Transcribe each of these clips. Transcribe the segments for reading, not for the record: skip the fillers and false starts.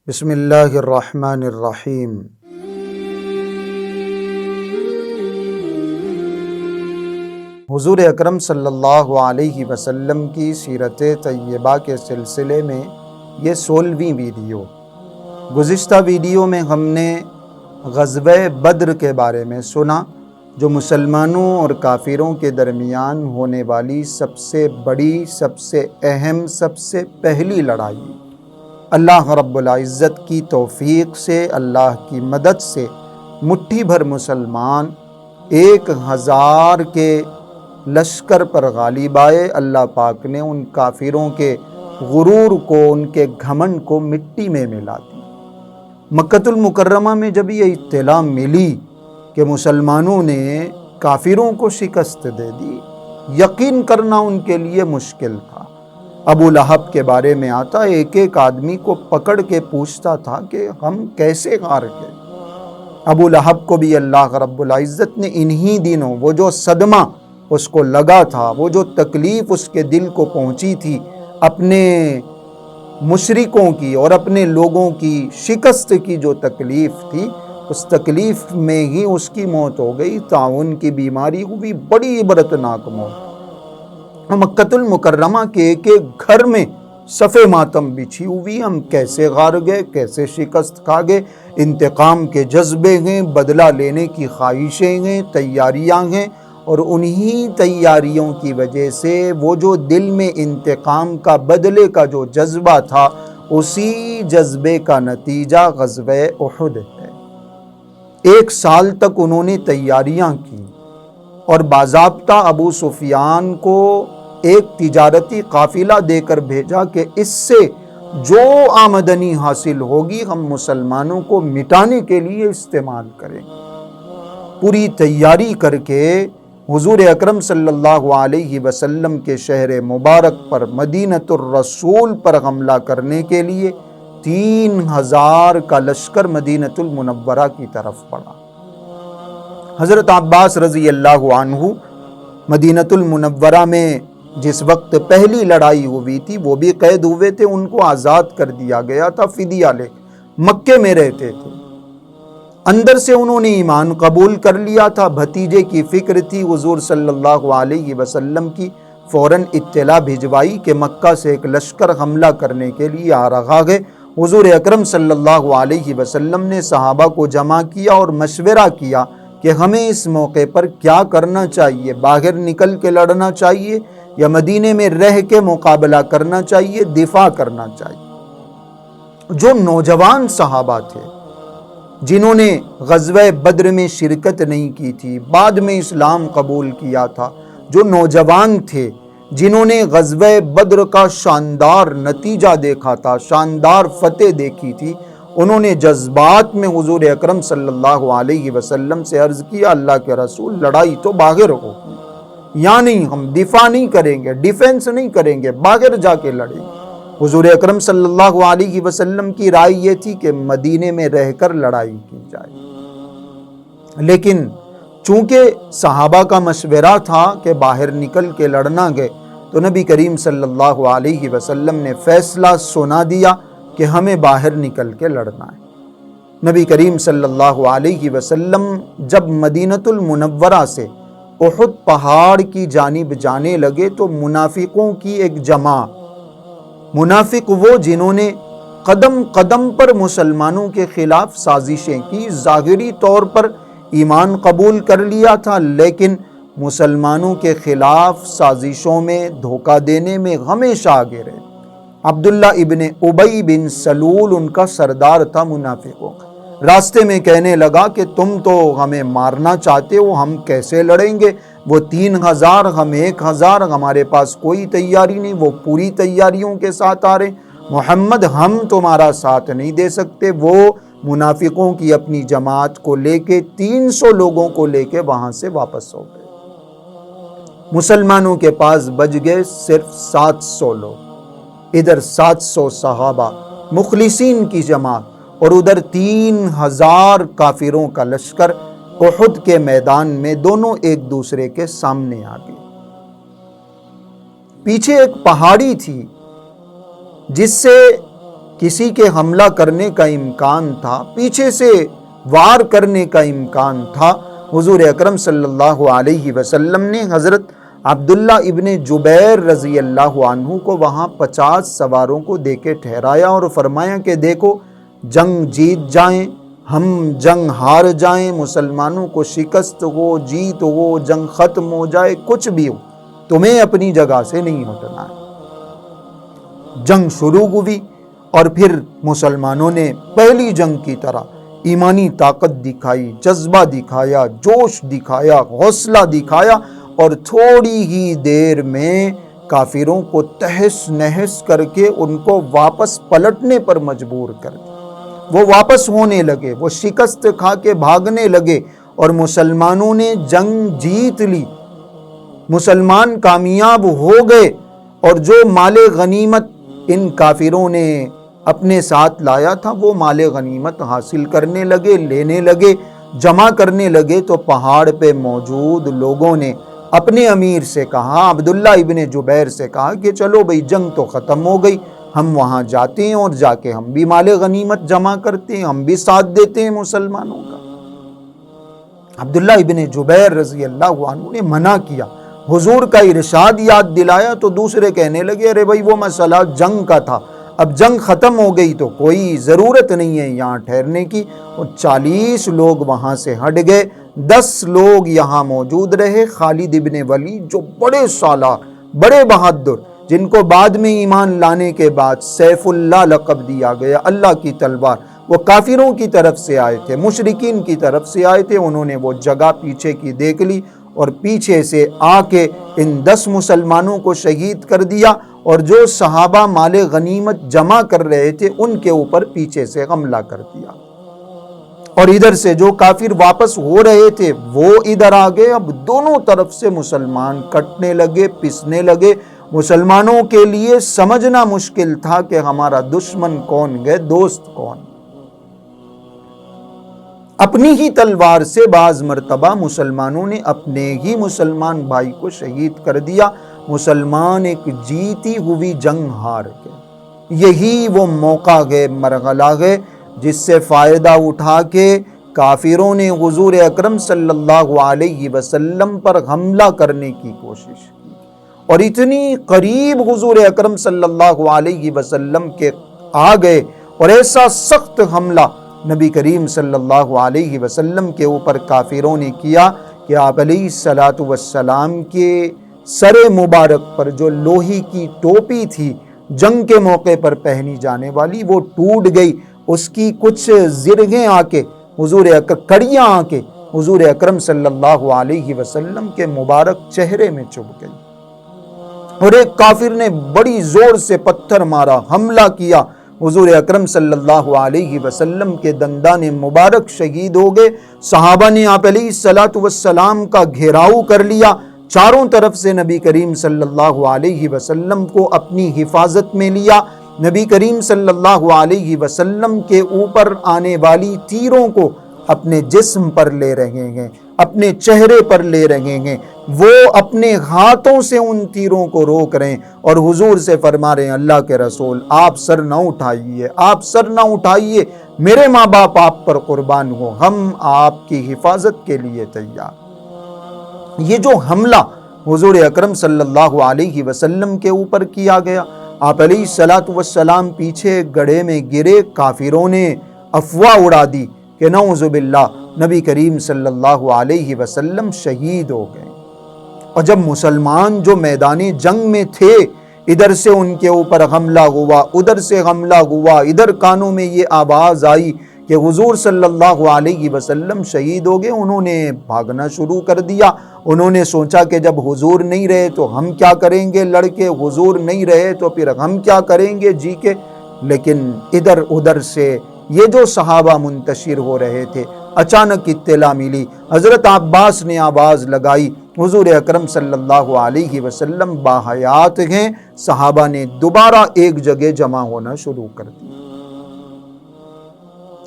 بسم اللہ الرحمن الرحیم۔ حضور اکرم صلی اللہ علیہ وسلم کی سیرت طیبہ کے سلسلے میں یہ 16ویں ویڈیو۔ گزشتہ ویڈیو میں ہم نے غزوہ بدر کے بارے میں سنا، جو مسلمانوں اور کافروں کے درمیان ہونے والی سب سے بڑی، سب سے اہم، سب سے پہلی لڑائی۔ اللہ رب العزت کی توفیق سے، اللہ کی مدد سے مٹھی بھر مسلمان 1000 کے لشکر پر غالب آئے۔ اللہ پاک نے ان کافروں کے غرور کو، ان کے گھمنڈ کو مٹی میں ملا دی۔ مکہ المکرمہ میں جب یہ اطلاع ملی کہ مسلمانوں نے کافروں کو شکست دے دی، یقین کرنا ان کے لیے مشکل تھا۔ ابو لہب کے بارے میں آتا، ایک ایک آدمی کو پکڑ کے پوچھتا تھا کہ ہم کیسے ہار گئے۔ ابو لہب کو بھی اللہ رب العزت نے انہی دنوں وہ جو صدمہ اس کو لگا تھا، وہ جو تکلیف اس کے دل کو پہنچی تھی اپنے مشرکوں کی اور اپنے لوگوں کی شکست کی جو تکلیف تھی، اس تکلیف میں ہی اس کی موت ہو گئی۔ طاعون کی بیماری ہوئی، بڑی عبرتناک موت۔ مکہ المکرمہ کے ایک ایک گھر میں صف ماتم بچھی ہوئی، ہم کیسے غار گئے، کیسے شکست کھا گئے۔ انتقام کے جذبے ہیں، بدلہ لینے کی خواہشیں ہیں، تیاریاں ہیں، اور انہی تیاریوں کی وجہ سے وہ جو دل میں انتقام کا، بدلے کا جو جذبہ تھا، اسی جذبے کا نتیجہ غزوہ احد ہے۔ 1 سال تک انہوں نے تیاریاں کی اور باضابطہ ابو سفیان کو ایک تجارتی قافلہ دے کر بھیجا کہ اس سے جو آمدنی حاصل ہوگی ہم مسلمانوں کو مٹانے کے لیے استعمال کریں۔ پوری تیاری کر کے حضور اکرم صلی اللہ علیہ وسلم کے شہر مبارک پر، مدینۃ الرسول پر حملہ کرنے کے لیے 3000 کا لشکر مدینۃ المنورہ کی طرف پڑا۔ حضرت عباس رضی اللہ عنہ مدینۃ المنورہ میں جس وقت پہلی لڑائی ہوئی تھی، وہ بھی قید ہوئے تھے، ان کو آزاد کر دیا گیا تھا فدیہ لے۔ مکے میں رہتے تھے، اندر سے انہوں نے ایمان قبول کر لیا تھا۔ بھتیجے کی فکر تھی، حضور صلی اللہ علیہ وسلم کی فوراً اطلاع بھجوائی کہ مکہ سے ایک لشکر حملہ کرنے کے لیے آ رہا ہے۔ حضور اکرم صلی اللہ علیہ وسلم نے صحابہ کو جمع کیا اور مشورہ کیا کہ ہمیں اس موقع پر کیا کرنا چاہیے، باہر نکل کے لڑنا چاہیے یا مدینے میں رہ کے مقابلہ کرنا چاہیے، دفاع کرنا چاہیے۔ جو نوجوان صحابہ تھے جنہوں نے غزوہ بدر میں شرکت نہیں کی تھی، بعد میں اسلام قبول کیا تھا، جو نوجوان تھے جنہوں نے غزوہ بدر کا شاندار نتیجہ دیکھا تھا، شاندار فتح دیکھی تھی، انہوں نے جذبات میں حضور اکرم صلی اللہ علیہ وسلم سے عرض کیا، اللہ کے رسول لڑائی تو باہر ہوگی، یعنی ہم دفاع نہیں کریں گے، ڈیفنس نہیں کریں گے، باہر جا کے لڑیں گے۔ حضور اکرم صلی اللہ علیہ وسلم کی رائے یہ تھی کہ مدینے میں رہ کر لڑائی کی جائے، لیکن چونکہ صحابہ کا مشورہ تھا کہ باہر نکل کے لڑنا گئے، تو نبی کریم صلی اللہ علیہ وسلم نے فیصلہ سنا دیا کہ ہمیں باہر نکل کے لڑنا ہے۔ نبی کریم صلی اللہ علیہ وسلم جب مدینۃ المنورہ سے احد پہاڑ کی جانب جانے لگے تو منافقوں کی ایک جماعت، منافق وہ جنہوں نے قدم قدم پر مسلمانوں کے خلاف سازشیں کی، ظاہری طور پر ایمان قبول کر لیا تھا، لیکن مسلمانوں کے خلاف سازشوں میں، دھوکہ دینے میں ہمیشہ آگے رہے۔ عبداللہ ابن ابی بن سلول ان کا سردار تھا منافقوں کا۔ راستے میں کہنے لگا کہ تم تو ہمیں مارنا چاہتے ہو، ہم کیسے لڑیں گے؟ وہ 3000، ہم 1000، ہمارے پاس کوئی تیاری نہیں، وہ پوری تیاریوں کے ساتھ آ رہے ہیں۔ محمد ہم تمہارا ساتھ نہیں دے سکتے۔ وہ منافقوں کی اپنی جماعت کو لے کے 300 لوگوں کو لے کے وہاں سے واپس ہو گئے۔ مسلمانوں کے پاس بچ گئے صرف 700 لوگ، ادھر 700 صحابہ مخلصین کی جماعت اور ادھر 3000 کافروں کا لشکر احد کے میدان میں، دونوں ایک دوسرے کے سامنے آ گئے۔ پیچھے ایک پہاڑی تھی جس سے کسی کے حملہ کرنے کا امکان تھا، پیچھے سے وار کرنے کا امکان تھا، حضور اکرم صلی اللہ علیہ وسلم نے حضرت عبداللہ ابن جبیر رضی اللہ عنہ کو وہاں 50 سواروں کو دے کے ٹھہرایا اور فرمایا کہ دیکھو، جنگ جیت جائیں، ہم جنگ ہار جائیں، مسلمانوں کو شکست ہو، جیت ہو، جنگ ختم ہو جائے، کچھ بھی ہو، تمہیں اپنی جگہ سے نہیں ہٹنا ہے۔ جنگ شروع ہوئی اور پھر مسلمانوں نے پہلی جنگ کی طرح ایمانی طاقت دکھائی، جذبہ دکھایا، جوش دکھایا، حوصلہ دکھایا، اور تھوڑی ہی دیر میں کافروں کو تہس نہس کر کے ان کو واپس پلٹنے پر مجبور کر دیا۔ وہ واپس ہونے لگے، وہ شکست کھا کے بھاگنے لگے اور مسلمانوں نے جنگ جیت لی، مسلمان کامیاب ہو گئے، اور جو مال غنیمت ان کافروں نے اپنے ساتھ لایا تھا وہ مال غنیمت حاصل کرنے لگے، لینے لگے، جمع کرنے لگے۔ تو پہاڑ پہ موجود لوگوں نے اپنے امیر سے کہا، عبداللہ ابن جبیر سے کہا کہ چلو بھئی جنگ تو ختم ہو گئی، ہم وہاں جاتے ہیں اور جا کے ہم بھی مال غنیمت جمع کرتے ہیں، ہم بھی ساتھ دیتے ہیں مسلمانوں کا۔ عبداللہ ابن جبیر رضی اللہ عنہ نے منع کیا، حضور کا ارشاد یاد دلایا تو دوسرے کہنے لگے ارے بھائی وہ مسئلہ جنگ کا تھا، اب جنگ ختم ہو گئی تو کوئی ضرورت نہیں ہے یہاں ٹھہرنے کی۔ اور 40 لوگ وہاں سے ہٹ گئے، 10 لوگ یہاں موجود رہے۔ خالد ابن ولید جو بڑے سالار، بڑے بہادر، جن کو بعد میں ایمان لانے کے بعد سیف اللہ لقب دیا گیا، اللہ کی تلوار، وہ کافروں کی طرف سے آئے تھے، مشرکین کی طرف سے آئے تھے، انہوں نے وہ جگہ پیچھے کی دیکھ لی اور پیچھے سے آ کے ان 10 مسلمانوں کو شہید کر دیا، اور جو صحابہ مال غنیمت جمع کر رہے تھے ان کے اوپر پیچھے سے حملہ کر دیا، اور ادھر سے جو کافر واپس ہو رہے تھے وہ ادھر آ گئے۔ اب دونوں طرف سے مسلمان کٹنے لگے، پسنے لگے۔ مسلمانوں کے لیے سمجھنا مشکل تھا کہ ہمارا دشمن کون ہے، دوست کون۔ اپنی ہی تلوار سے بعض مرتبہ مسلمانوں نے اپنے ہی مسلمان بھائی کو شہید کر دیا، مسلمان ایک جیتی ہوئی جنگ ہار گئے۔ یہی وہ موقع ہے، مرحلہ ہے، جس سے فائدہ اٹھا کے کافروں نے حضور اکرم صلی اللہ علیہ وسلم پر حملہ کرنے کی کوشش کی، اور اتنی قریب حضور اکرم صلی اللہ علیہ وسلم کے آ گئے، اور ایسا سخت حملہ نبی کریم صلی اللہ علیہ وسلم کے اوپر کافروں نے کیا کہ آپ علیہ السلام کے سر مبارک پر جو لوہی کی ٹوپی تھی جنگ کے موقع پر پہنی جانے والی، وہ ٹوٹ گئی، اس کی کچھ زرہیں آ کے کڑیاں آ کے حضور اکرم صلی اللہ علیہ وسلم کے مبارک چہرے میں چبھ گئی، اور ایک کافر نے بڑی زور سے پتھر مارا، حملہ کیا، حضور اکرم صلی اللہ علیہ وسلم کے دندان مبارک شہید ہو گئے۔ صحابہ نے آپ علیہ السلام کا گھیراؤ کر لیا، چاروں طرف سے نبی کریم صلی اللہ علیہ وسلم کو اپنی حفاظت میں لیا۔ نبی کریم صلی اللہ علیہ وسلم کے اوپر آنے والی تیروں کو اپنے جسم پر لے رہے ہیں، اپنے چہرے پر لے رہے ہیں، وہ اپنے ہاتھوں سے ان تیروں کو روک رہے ہیں، اور حضور سے فرما رہے ہیں اللہ کے رسول آپ سر نہ اٹھائیے، آپ سر نہ اٹھائیے، میرے ماں باپ آپ پر قربان ہو، ہم آپ کی حفاظت کے لیے تیار۔ یہ جو حملہ حضور اکرم صلی اللہ علیہ وسلم کے اوپر کیا گیا، آپ علیہ السلام پیچھے گڑھے میں گرے، کافروں نے افواہ اڑا دی کہ نعوذ باللہ نبی کریم صلی اللہ علیہ وسلم شہید ہو گئے۔ اور جب مسلمان جو میدان جنگ میں تھے، ادھر سے ان کے اوپر حملہ ہوا، ادھر سے حملہ ہوا، ادھر کانوں میں یہ آواز آئی کہ حضور صلی اللہ علیہ وسلم شہید ہو گئے، انہوں نے بھاگنا شروع کر دیا۔ انہوں نے سوچا کہ جب حضور نہیں رہے تو ہم کیا کریں گے لڑ کے، حضور نہیں رہے تو پھر ہم کیا کریں گے جی کے۔ لیکن ادھر ادھر سے یہ جو صحابہ منتشر ہو رہے تھے، اچانک اطلاع ملی، حضرت عباس نے آواز لگائی حضور اکرم صلی اللہ علیہ وسلم باحیات ہیں۔ صحابہ نے دوبارہ ایک جگہ جمع ہونا شروع کر دیا۔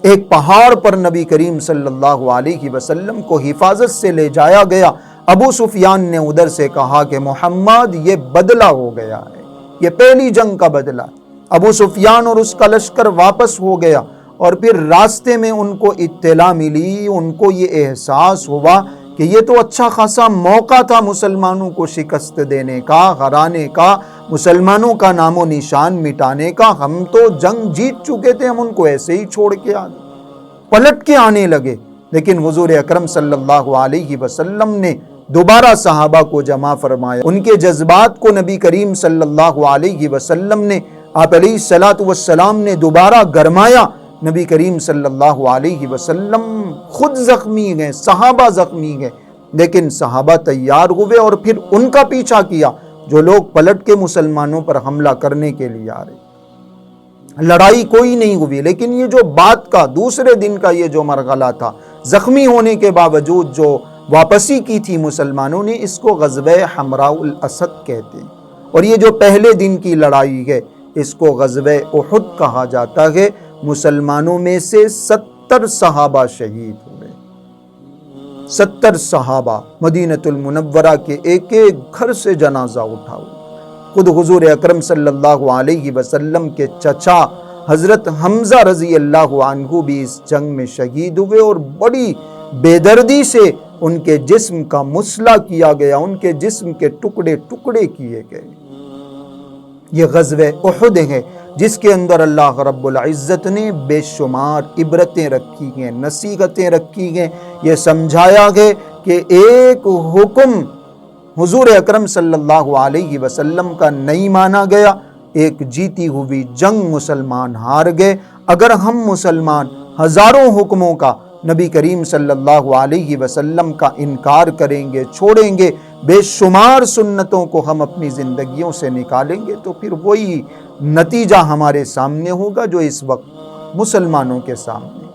ایک پہاڑ پر نبی کریم صلی اللہ علیہ وسلم کو حفاظت سے لے جایا گیا۔ ابو سفیان نے ادھر سے کہا کہ محمد یہ بدلہ ہو گیا ہے، یہ پہلی جنگ کا بدلہ۔ ابو سفیان اور اس کا لشکر واپس ہو گیا، اور پھر راستے میں ان کو اطلاع ملی، ان کو یہ احساس ہوا کہ یہ تو اچھا خاصا موقع تھا مسلمانوں کو شکست دینے کا، ہرانے کا، مسلمانوں کا نام و نشان مٹانے کا۔ ہم تو جنگ جیت چکے تھے، ہم ان کو ایسے ہی چھوڑ کے آ گئے، پلٹ کے آنے لگے۔ لیکن حضور اکرم صلی اللہ علیہ وسلم نے دوبارہ صحابہ کو جمع فرمایا، ان کے جذبات کو نبی کریم صلی اللہ علیہ وسلم نے، آپ علیہ الصلوۃ والسلام نے دوبارہ گرمایا۔ نبی کریم صلی اللہ علیہ وسلم خود زخمی گئے، صحابہ زخمی گئے، لیکن صحابہ تیار ہوئے اور پھر ان کا پیچھا کیا جو لوگ پلٹ کے مسلمانوں پر حملہ کرنے کے لیے آ رہے۔ لڑائی کوئی نہیں ہوئی، لیکن یہ جو بات کا دوسرے دن کا یہ جو مرحلہ تھا، زخمی ہونے کے باوجود جو واپسی کی تھی مسلمانوں نے، اس کو غزوہ حمراء الاسد کہتے ہیں۔ اور یہ جو پہلے دن کی لڑائی ہے، اس کو غزوہ احد کہا جاتا ہے۔ مسلمانوں میں سے 70 صحابہ شہید ہوئے، 70 صحابہ مدینہ المنورہ کے ایک ایک گھر سے جنازہ اٹھا ہوئے۔ خود حضور اکرم صلی اللہ علیہ وسلم کے چچا حضرت حمزہ رضی اللہ عنہ بھی اس جنگ میں شہید ہوئے، اور بڑی بے دردی سے ان کے جسم کا مسلح کیا گیا، ان کے جسم کے ٹکڑے ٹکڑے کیے گئے۔ یہ غزوہ احد ہے جس کے اندر اللہ رب العزت نے بے شمار عبرتیں رکھی ہیں، نصیحتیں رکھی ہیں۔ یہ سمجھایا گیا کہ ایک حکم حضور اکرم صلی اللہ علیہ وسلم کا نہیں مانا گیا، ایک جیتی ہوئی جنگ مسلمان ہار گئے۔ اگر ہم مسلمان ہزاروں حکموں کا نبی کریم صلی اللہ علیہ وسلم کا انکار کریں گے، چھوڑیں گے، بے شمار سنتوں کو ہم اپنی زندگیوں سے نکالیں گے، تو پھر وہی نتیجہ ہمارے سامنے ہوگا جو اس وقت مسلمانوں کے سامنے۔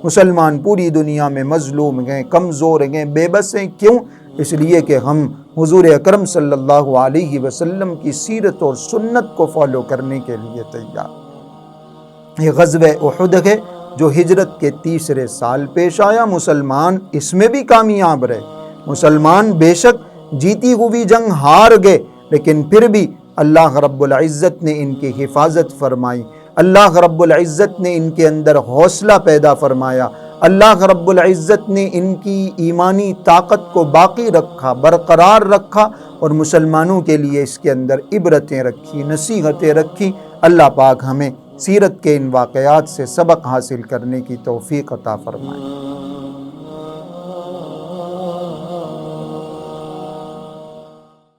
مسلمان پوری دنیا میں مظلوم ہیں، کمزور ہیں، بے بس ہیں۔ کیوں؟ اس لیے کہ ہم حضور اکرم صلی اللہ علیہ وسلم کی سیرت اور سنت کو فالو کرنے کے لیے تیار۔ یہ غزوہ احد ہے جو ہجرت کے 3 سال پیش آیا۔ مسلمان اس میں بھی کامیاب رہے، مسلمان بے شک جیتی ہوئی جنگ ہار گئے، لیکن پھر بھی اللہ رب العزت نے ان کی حفاظت فرمائی، اللہ رب العزت نے ان کے اندر حوصلہ پیدا فرمایا، اللہ رب العزت نے ان کی ایمانی طاقت کو باقی رکھا، برقرار رکھا، اور مسلمانوں کے لیے اس کے اندر عبرتیں رکھی، نصیحتیں رکھی۔ اللہ پاک ہمیں سیرت کے ان واقعات سے سبق حاصل کرنے کی توفیق عطا فرمائے۔